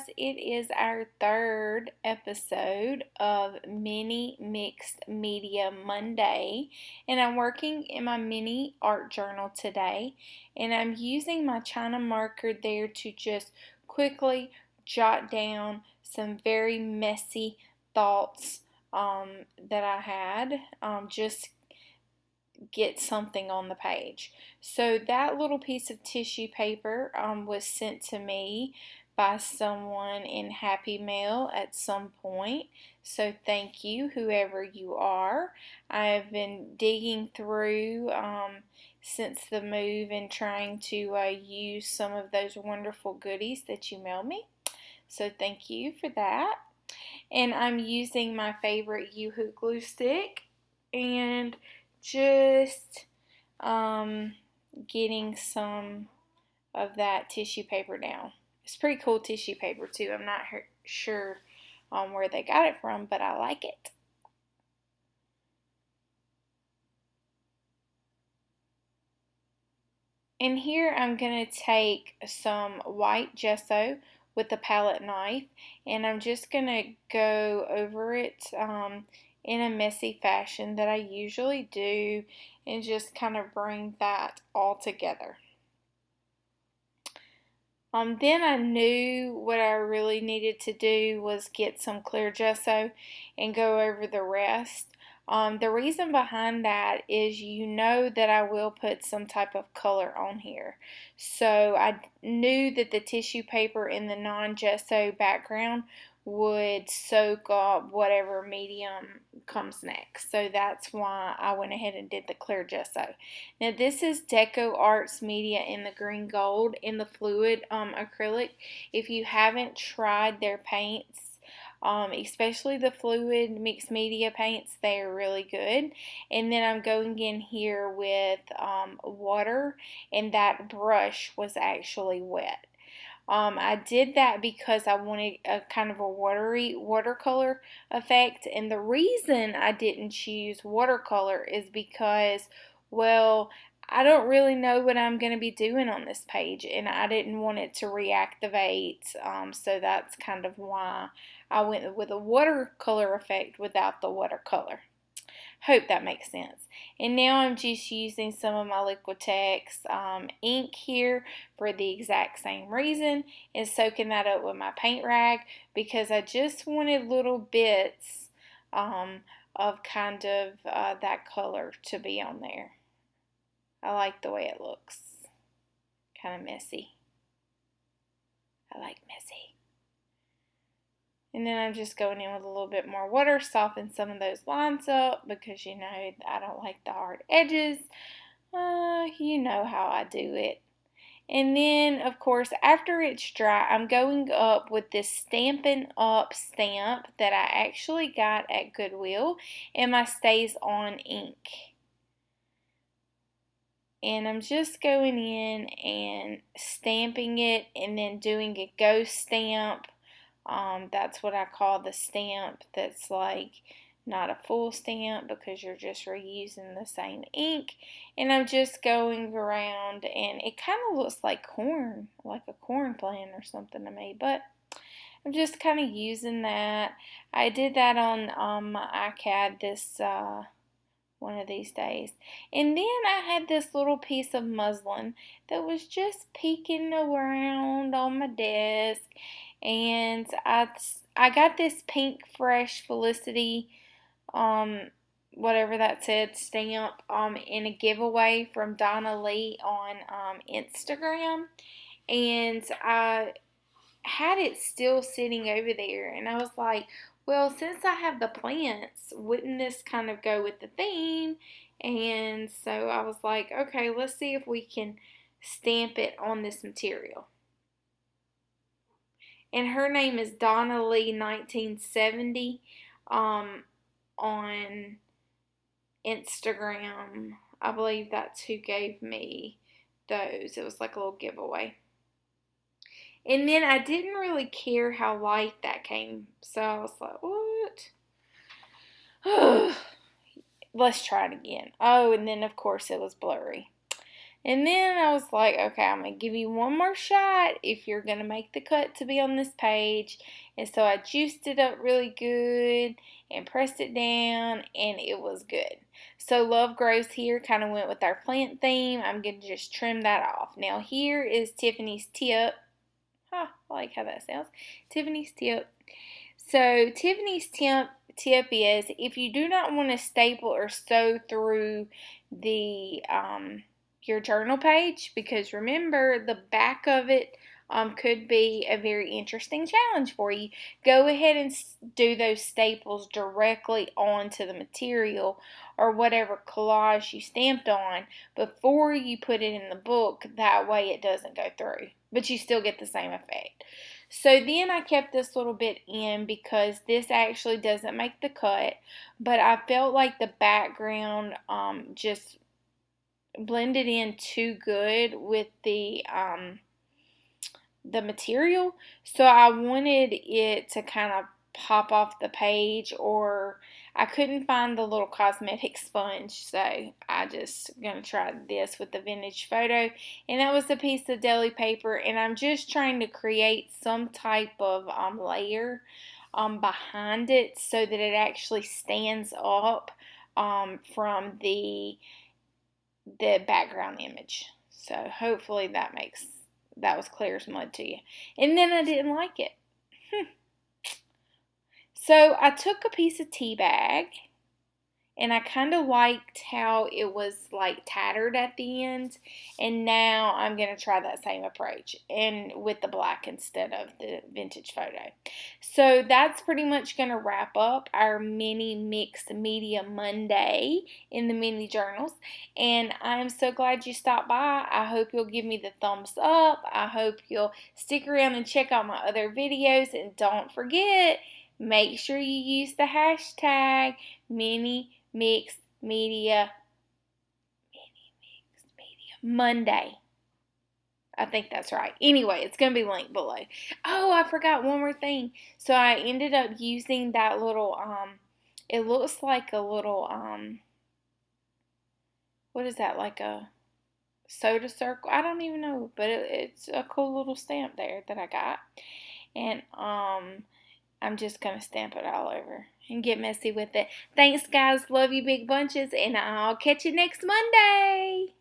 guys, it is our third episode of Mini Mixed Media Monday, and I'm working in my mini art journal today, and I'm using my China marker there to just quickly jot down some very messy thoughts that I had, just get something on the page. So that little piece of tissue paper was sent to me by someone in Happy Mail at some point. So thank you, whoever you are. I've been digging through since the move and trying to use some of those wonderful goodies that you mailed me. So thank you for that. And I'm using my favorite U-Hook glue stick and just getting some of that tissue paper down. It's pretty cool tissue paper too. I'm not sure where they got it from, but I like it. And here I'm going to take some white gesso with a palette knife, and I'm just going to go over it in a messy fashion that I usually do, and just kind of bring that all together. Then I knew what I really needed to do was get some clear gesso and go over the rest. The reason behind that is you know that I will put some type of color on here. So I knew that the tissue paper in the non-gesso background would soak up whatever medium comes next. So that's why I went ahead and did the clear gesso. Now this is Deco Arts Media in the green gold in the fluid acrylic. If you haven't tried their paints, especially the fluid mixed media paints, they are really good. And then I'm going in here with water, and that brush was actually wet. I did that because I wanted a kind of a watery watercolor effect, and the reason I didn't choose watercolor is because, well, I don't really know what I'm going to be doing on this page, and I didn't want it to reactivate, so that's kind of why I went with a watercolor effect without the watercolor. Hope that makes sense. And now I'm just using some of my Liquitex ink here for the exact same reason, and soaking that up with my paint rag because I just wanted little bits of kind of that color to be on there. I like the way it looks. Kind of messy. I like messy. And then I'm just going in with a little bit more water, soften some of those lines up because you know I don't like the hard edges. You know how I do it. And then, of course, after it's dry, I'm going up with this Stampin' Up stamp that I actually got at Goodwill and my Stays On ink. And I'm just going in and stamping it and then doing a ghost stamp. That's what I call the stamp that's like not a full stamp because you're just reusing the same ink. And I'm just going around, and it kind of looks like corn, like a corn plant or something to me, but I'm just kind of using that. I did that on my iCAD this one of these days. And then I had this little piece of muslin that was just peeking around on my desk, and I got this pink fresh Felicity whatever that said stamp in a giveaway from Donna Lee on Instagram, and I had it still sitting over there, and I was like, well, since I have the plants, wouldn't this kind of go with the theme? And so I was like, okay, let's see if we can stamp it on this material. And her name is Donna Lee 1970 on Instagram. I believe that's who gave me those. It was like a little giveaway. And then I didn't really care how light that came. So I was like, what? Let's try it again. Oh, and then of course it was blurry. And then I was like, okay, I'm going to give you one more shot if you're going to make the cut to be on this page. And so I juiced it up really good and pressed it down, and it was good. So Love Grows here kind of went with our plant theme. I'm going to just trim that off. Now here is Tiffany's tip. I like how that sounds. Tiffany's tip. So Tiffany's tip is if you do not want to staple or sew through the your journal page, because remember the back of it could be a very interesting challenge for you. Go ahead and do those staples directly onto the material or whatever collage you stamped on before you put it in the book. That way it doesn't go through, but you still get the same effect. So then I kept this little bit in because this actually doesn't make the cut, but I felt like the background just blended in too good with the material, so I wanted it to kind of pop off the page, or I couldn't find the little cosmetic sponge, so I just gonna try this with the vintage photo, and that was a piece of deli paper, and I'm just trying to create some type of layer behind it so that it actually stands up from the background image. So hopefully that was clear as mud to you. And then I didn't like it. So I took a piece of tea bag, and I kind of liked how it was like tattered at the end, and now I'm going to try that same approach and with the black instead of the vintage photo. So that's pretty much going to wrap up our mini mixed media Monday in the mini journals, and I'm so glad you stopped by. I hope you'll give me the thumbs up. I hope you'll stick around and check out my other videos, and don't forget, make sure you use the hashtag mixed media Monday. I think that's right. Anyway, it's going to be linked below. Oh, I forgot one more thing. So I ended up using that little, it looks like a little, what is that, like a soda circle? I don't even know, but it's a cool little stamp there that I got. And, I'm just going to stamp it all over and get messy with it. Thanks, guys. Love you big bunches, and I'll catch you next Monday.